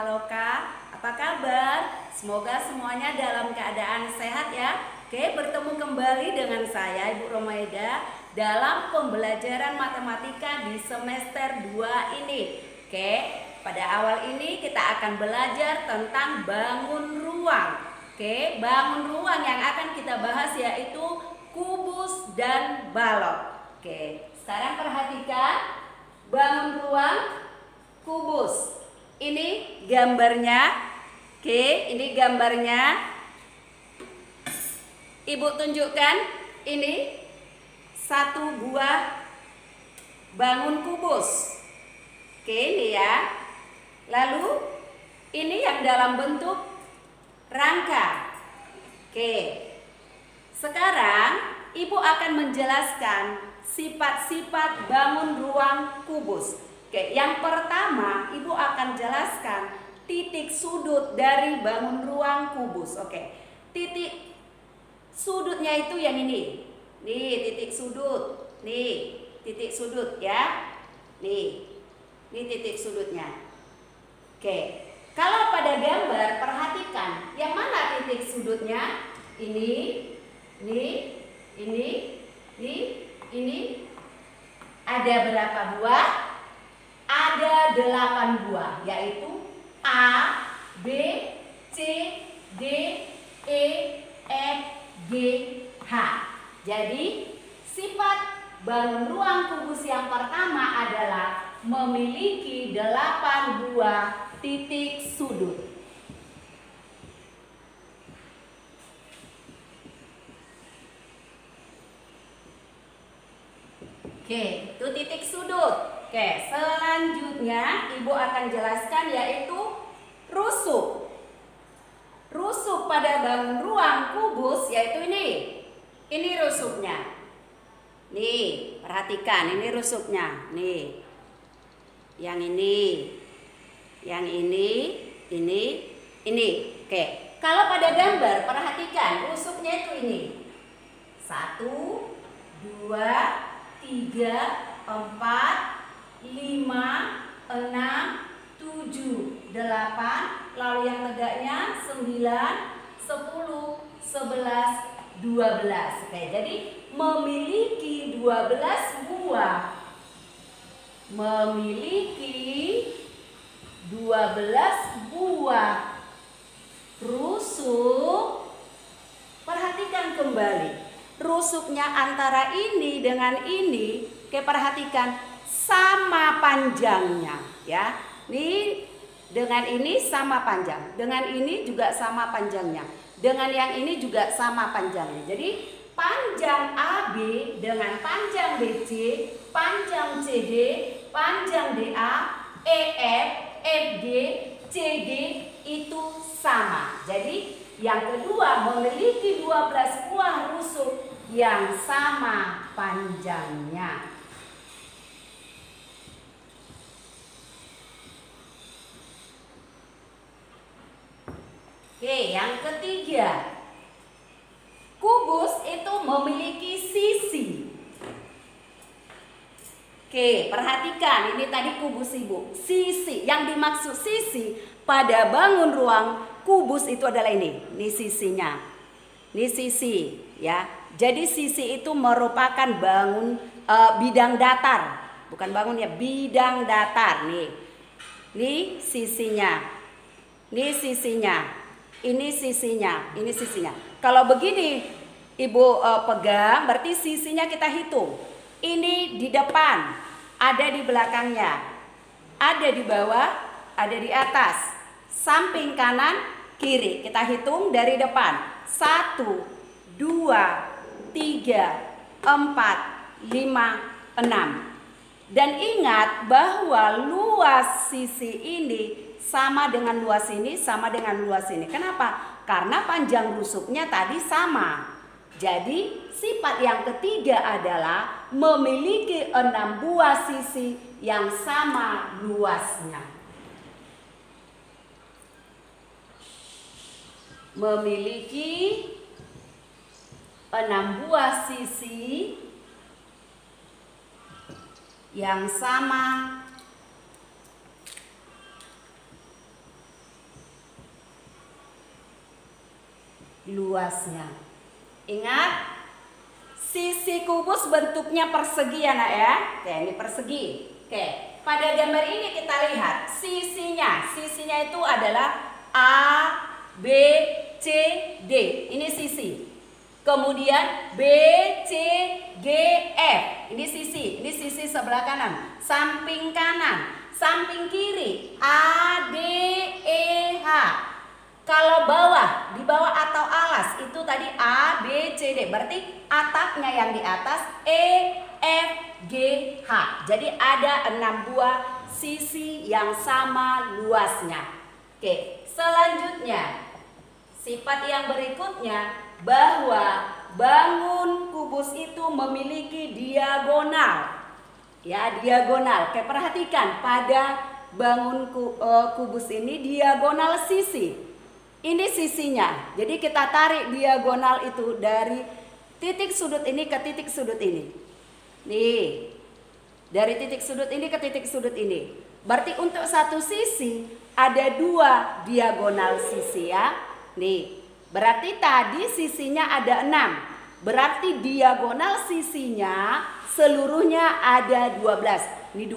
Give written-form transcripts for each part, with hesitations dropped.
Loka. Apa kabar? Semoga semuanya dalam keadaan sehat ya. Oke, bertemu kembali dengan saya Ibu Romaida dalam pembelajaran matematika di semester 2 ini. Oke, pada awal ini kita akan belajar tentang bangun ruang. Oke, bangun ruang yang akan kita bahas yaitu kubus dan balok. Oke, sekarang perhatikan bangun ruang, kubus. Ini gambarnya. Oke, ini gambarnya. Ibu tunjukkan ini satu buah bangun kubus. Oke, ini ya. Lalu ini yang dalam bentuk rangka. Oke. Sekarang Ibu akan menjelaskan sifat-sifat bangun ruang kubus. Oke, yang pertama Ibu akan jelaskan titik sudut dari bangun ruang kubus. Oke. Titik sudutnya itu yang ini. Nih, titik sudut. Nih, titik sudut ya. Nih. Ini titik sudutnya. Oke. Kalau pada gambar perhatikan yang mana titik sudutnya? Ini, ini. Ada berapa buah? Ada 8 buah, yaitu A, B, C, D, E, F, G, H. Jadi sifat bangun ruang kubus yang pertama adalah memiliki 8 buah titik sudut. Oke, itu titik sudut. Oke, selanjutnya Ibu akan jelaskan yaitu rusuk. Rusuk pada bangun ruang kubus yaitu ini. Ini rusuknya. Nih, perhatikan ini rusuknya. Nih. Yang ini. Oke. Kalau pada gambar perhatikan rusuknya itu ini. 1, 2, 3, 4, 5, 6, 7, 8, lalu yang tegaknya 9, 10, 11, 12. Oke, jadi memiliki 12 buah. Rusuk. Perhatikan kembali. Rusuknya antara ini dengan ini, oke, perhatikan sama panjangnya ya. Ini dengan ini sama panjang, dengan ini juga sama panjangnya, dengan yang ini juga sama panjangnya. Jadi panjang AB dengan panjang BC, panjang CD, panjang DA, EF, FG, CD itu sama. Jadi yang kedua memiliki 12 buah rusuk yang sama panjangnya. Oke, yang ketiga, kubus itu memiliki sisi. Oke, perhatikan ini tadi kubus Ibu. Sisi, yang dimaksud sisi pada bangun ruang kubus itu adalah ini. Ini sisinya. Ini sisi ya. Jadi sisi itu merupakan bidang datar. Bukan bangun ya, bidang datar nih. Ini sisinya. Ini sisinya. Ini sisinya. Ini sisinya. Kalau begini Ibu pegang, berarti sisinya kita hitung. Ini di depan, ada di belakangnya, ada di bawah, ada di atas, samping kanan, kiri. Kita hitung dari depan. 1, 2, 3, 4, 5, 6. Dan ingat bahwa luas sisi ini sama dengan luas ini, sama dengan luas ini. Kenapa? Karena panjang rusuknya tadi sama. Jadi sifat yang ketiga adalah memiliki 6 buah sisi yang sama luasnya. Memiliki 6 buah sisi yang sama luasnya. Ingat, sisi kubus bentuknya persegi ya nak ya. Oke, ini persegi. Oke, pada gambar ini kita lihat sisinya. Sisinya itu adalah A, B, C, D. Ini sisi. Kemudian B, C, G, F. Ini sisi sebelah kanan. Samping kanan, samping kiri A, D, E, H. Kalau bawah, di bawah atau alas itu tadi A, B, C, D. Berarti atapnya yang di atas E, F, G, H. Jadi ada 6 buah sisi yang sama luasnya. Oke, selanjutnya sifat yang berikutnya bahwa bangun kubus itu memiliki diagonal. Ya, diagonal. Oke, perhatikan pada bangun kubus ini diagonal sisi. Ini sisinya. Jadi kita tarik diagonal itu dari titik sudut ini ke titik sudut ini. Nih. Dari titik sudut ini ke titik sudut ini. Berarti untuk satu sisi ada 2 diagonal sisi ya. Nih. Berarti tadi sisinya ada 6. Berarti diagonal sisinya seluruhnya ada 12. Ini 2,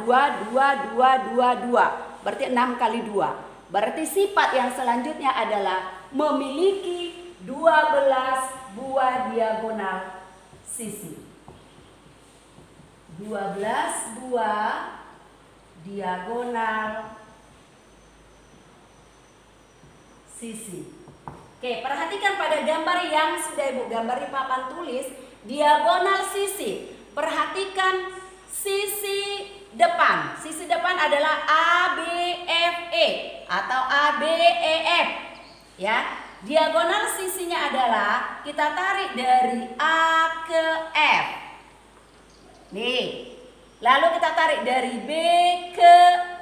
2, 2, 2, 2, 2. Berarti 6 kali 2. Berarti sifat yang selanjutnya adalah memiliki 12 buah diagonal sisi. 12 buah diagonal sisi. Oke, perhatikan pada gambar yang sudah Ibu gambar di papan tulis, diagonal sisi. Perhatikan sisi depan. Sisi depan adalah A, B, F, E atau A, B, E, F. Ya, diagonal sisinya adalah kita tarik dari A ke F. Nih, lalu kita tarik dari B ke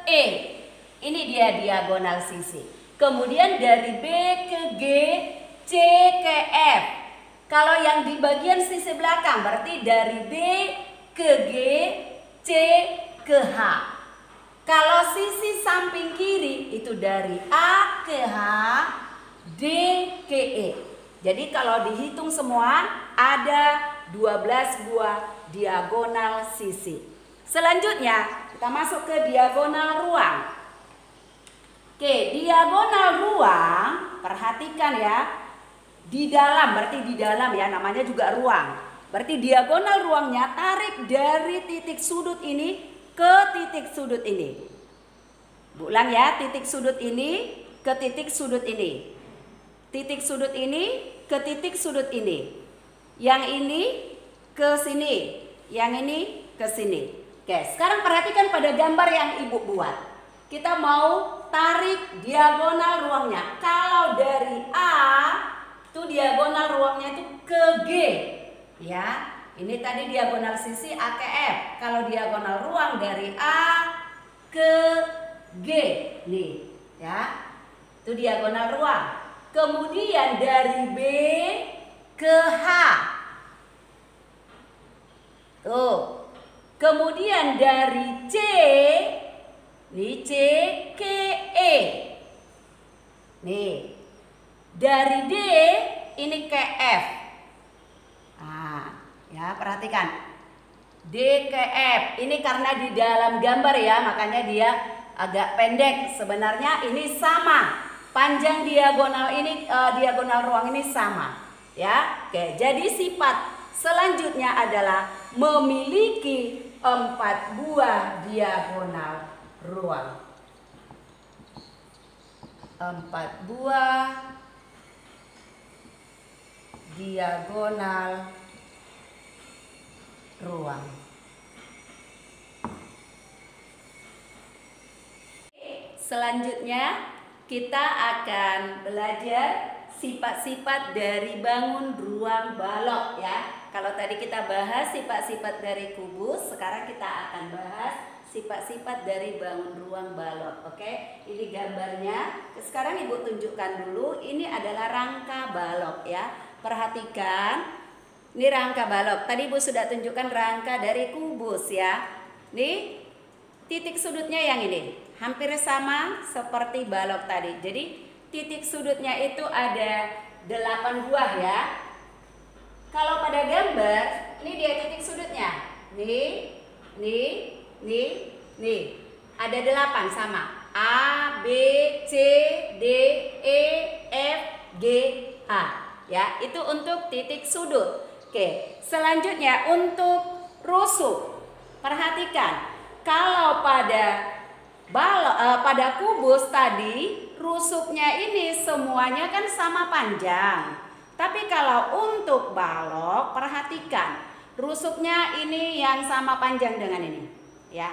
E. Ini dia diagonal sisi. Kemudian dari B ke G, C ke F. Kalau yang di bagian sisi belakang berarti dari B ke G, C ke H. Kalau sisi samping kiri itu dari A ke H, D ke E. Jadi kalau dihitung semua ada 12 buah diagonal sisi. Selanjutnya kita masuk ke diagonal ruang. Oke, diagonal ruang, perhatikan ya. Di dalam, berarti di dalam ya, namanya juga ruang. Berarti diagonal ruangnya tarik dari titik sudut ini ke titik sudut ini. Ulang ya, titik sudut ini ke titik sudut ini. Titik sudut ini ke titik sudut ini. Yang ini ke sini, yang ini ke sini. Oke, sekarang perhatikan pada gambar yang Ibu buat. Kita mau tarik diagonal ruangnya. Kalau dari A itu diagonal ruangnya itu ke G. Ya, ini tadi diagonal sisi A ke F. Kalau diagonal ruang dari A ke G. Nih, ya. Itu diagonal ruang. Kemudian dari B ke H. Tuh. Kemudian dari C, nih C ke E. Nih. Dari D ini ke F. Nah, ya perhatikan. D ke F. Ini karena di dalam gambar ya, makanya dia agak pendek. Sebenarnya ini sama. Panjang diagonal ini diagonal ruang ini sama. Ya. Oke, jadi sifat selanjutnya adalah memiliki 4 buah diagonal ruang. 4 buah diagonal ruang. Selanjutnya kita akan belajar sifat-sifat dari bangun ruang balok ya. Kalau tadi kita bahas sifat-sifat dari kubus, sekarang kita akan bahas sifat-sifat dari bangun ruang balok. Oke, ini gambarnya. Sekarang Ibu tunjukkan dulu. Ini adalah rangka balok ya. Perhatikan. Ini rangka balok. Tadi Ibu sudah tunjukkan rangka dari kubus ya. Nih titik sudutnya yang ini. Hampir sama seperti balok tadi. Jadi titik sudutnya itu ada 8 buah ya. Kalau pada gambar, ini dia titik sudutnya. Nih. Ada 8 sama. A, B, C, D, E, F, G, H. Ya, itu untuk titik sudut. Oke, selanjutnya untuk rusuk. Perhatikan, kalau pada kubus tadi rusuknya ini semuanya kan sama panjang. Tapi kalau untuk balok, perhatikan rusuknya ini yang sama panjang dengan ini, ya.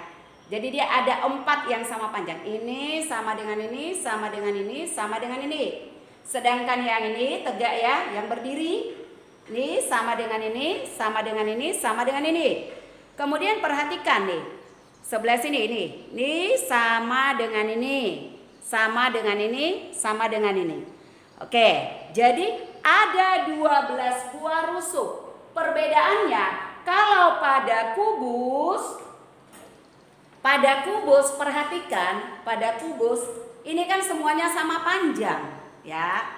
Jadi dia ada 4 yang sama panjang. Ini sama dengan ini, sama dengan ini, sama dengan ini. Sedangkan yang ini tegak ya, yang berdiri. Ini sama dengan ini, sama dengan ini, sama dengan ini. Kemudian perhatikan nih, sebelah sini ini sama dengan ini, sama dengan ini, sama dengan ini. Oke, jadi ada 12 buah rusuk. Perbedaannya, kalau pada kubus perhatikan, pada kubus ini kan semuanya sama panjang, ya.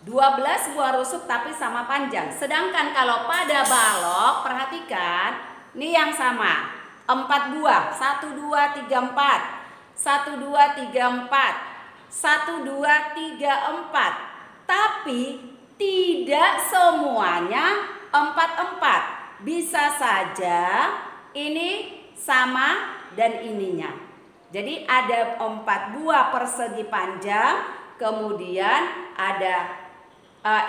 12 buah rusuk tapi sama panjang. Sedangkan kalau pada balok, perhatikan, ini yang sama. 4 buah, 1, 2, 3, 4. 1, 2, 3, 4. 1, 2, 3, 4. Tapi tidak semuanya 4. Bisa saja ini sama dan ininya. Jadi ada 4 buah persegi panjang, kemudian ada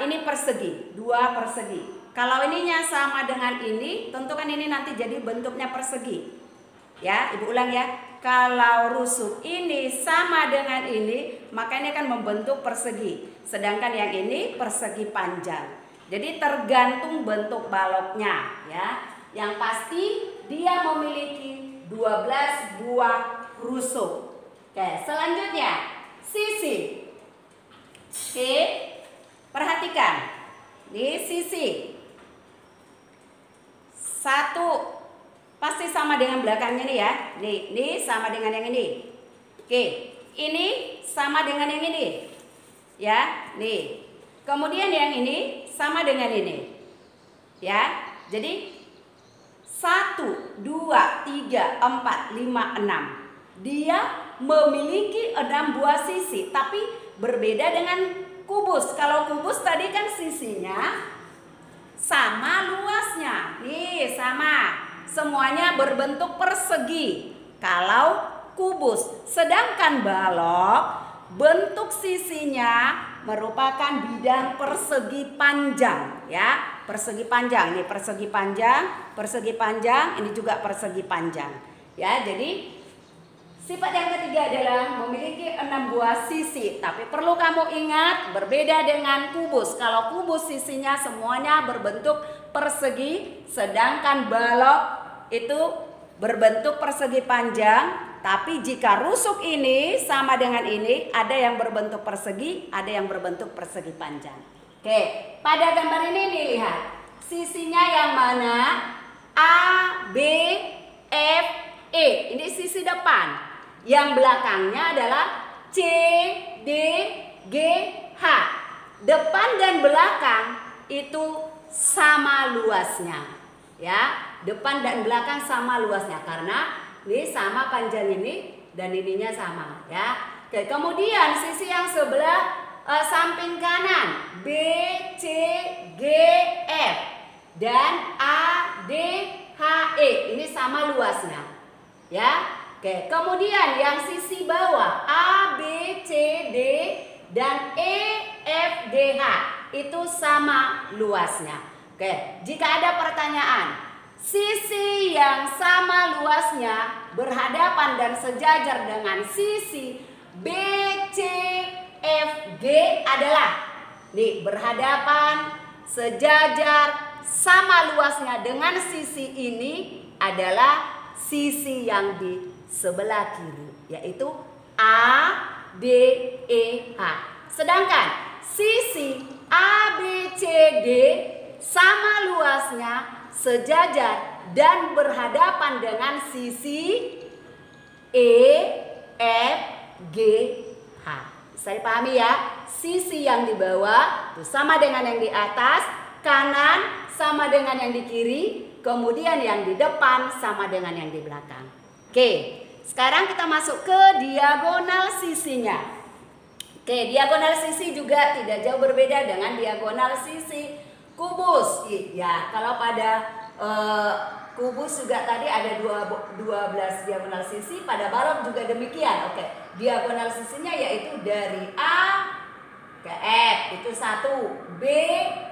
ini persegi, 2 persegi. Kalau ininya sama dengan ini, tentu kan ini nanti jadi bentuknya persegi. Ya, Ibu ulang ya. Kalau rusuk ini sama dengan ini, maka ini akan membentuk persegi. Sedangkan yang ini persegi panjang. Jadi tergantung bentuk baloknya, ya. Yang pasti dia memiliki 12 buah rusuk. Oke, selanjutnya sisi. Oke, perhatikan. Di sisi 1 pasti sama dengan belakangnya nih ya. Nih sama dengan yang ini. Oke, ini sama dengan yang ini. Ya, nih. Kemudian yang ini sama dengan ini. Ya. Jadi 1, 2, 3, 4, 5, 6. Dia memiliki 6 buah sisi, tapi berbeda dengan kubus. Kalau kubus tadi kan sisinya sama luasnya. Nih, sama. Semuanya berbentuk persegi. Kalau kubus, sedangkan balok bentuk sisinya merupakan bidang persegi panjang, ya. Persegi panjang, nih persegi panjang, ini juga persegi panjang. Ya, jadi sifat yang ketiga adalah memiliki 6 buah sisi. Tapi perlu kamu ingat, berbeda dengan kubus. Kalau kubus sisinya semuanya berbentuk persegi, sedangkan balok itu berbentuk persegi panjang. Tapi jika rusuk ini sama dengan ini, ada yang berbentuk persegi, ada yang berbentuk persegi panjang. Oke, pada gambar ini nih lihat. Sisinya yang mana? A, B, F, E. Ini sisi depan. Yang belakangnya adalah C, D, G, H. Depan dan belakang itu sama luasnya. Ya, depan dan belakang sama luasnya karena ini sama panjang ini dan ininya sama, ya. Oke, kemudian sisi yang sebelah samping kanan B, C, G, F dan A, D, H, E. Ini sama luasnya. Ya. Oke, kemudian yang sisi bawah A, B, C, D dan E, F, G, H itu sama luasnya. Oke, jika ada pertanyaan, sisi yang sama luasnya berhadapan dan sejajar dengan sisi B, C, F, G adalah nih berhadapan, sejajar, sama luasnya dengan sisi ini adalah sisi yang di sebelah kiri, yaitu A, B, E, H. Sedangkan sisi A, B, C, D sama luasnya, sejajar dan berhadapan dengan sisi E, F, G, H. Bisa dipahami ya? Sisi yang di bawah itu sama dengan yang di atas, kanan sama dengan yang di kiri, kemudian yang di depan sama dengan yang di belakang. Oke, sekarang kita masuk ke diagonal sisinya. Oke, diagonal sisi juga tidak jauh berbeda dengan diagonal sisi kubus. Ya, kalau pada kubus juga tadi ada 12 diagonal sisi, pada balok juga demikian. Oke, diagonal sisinya yaitu dari A ke F itu 1, B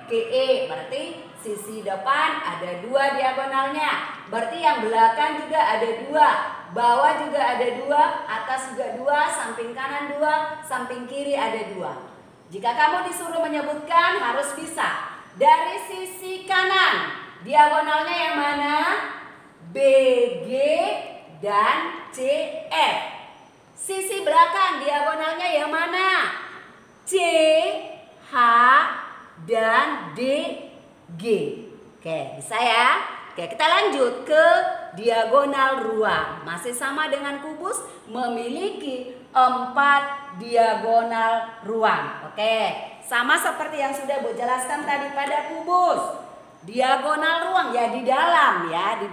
ke E, berarti sisi depan ada 2 diagonalnya, berarti yang belakang juga ada 2, bawah juga ada 2, atas juga 2, samping kanan 2, samping kiri ada 2. Jika kamu disuruh menyebutkan harus bisa. Dari sisi kanan diagonalnya yang mana? BG dan CF. Sisi belakang diagonalnya yang mana? C, H, dan D, G. Oke, bisa ya? Oke, kita lanjut ke diagonal ruang. Masih sama dengan kubus, memiliki 4 diagonal ruang. Oke, sama seperti yang sudah Bu jelaskan tadi pada kubus. Diagonal ruang ya di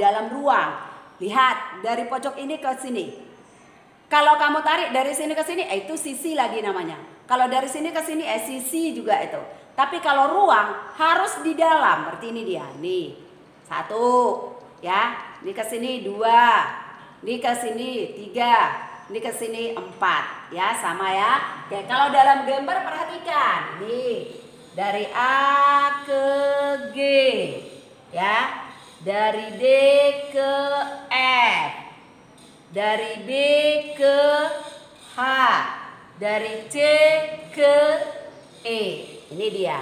dalam ruang. Lihat dari pojok ini ke sini. Kalau kamu tarik dari sini ke sini, itu sisi lagi namanya. Kalau dari sini ke sini, sisi juga itu. Tapi kalau ruang harus di dalam, berarti ini dia. Nih, 1, ya. Ini ke sini 2, ini ke sini 3, ini ke sini 4, ya sama ya. Oke, kalau dalam gambar perhatikan, nih dari A ke G, ya, dari D ke F, dari B ke H, dari C ke E. Ini dia,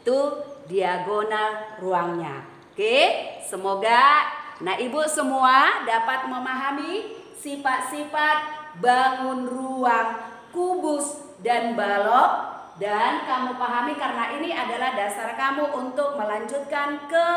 tuh diagonal ruangnya. Oke, semoga ibu semua dapat memahami sifat-sifat bangun ruang kubus dan balok, dan kamu pahami karena ini adalah dasar kamu untuk melanjutkan ke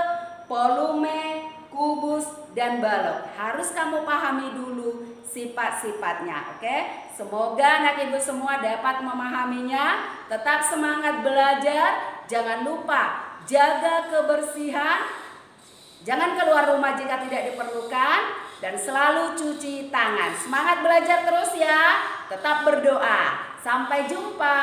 volume kubus dan balok. Harus kamu pahami dulu sifat-sifatnya, oke? Semoga anak ibu semua dapat memahaminya. Tetap semangat belajar. Jangan lupa jaga kebersihan. Jangan keluar rumah jika tidak diperlukan. Dan selalu cuci tangan. Semangat belajar terus ya. Tetap berdoa. Sampai jumpa.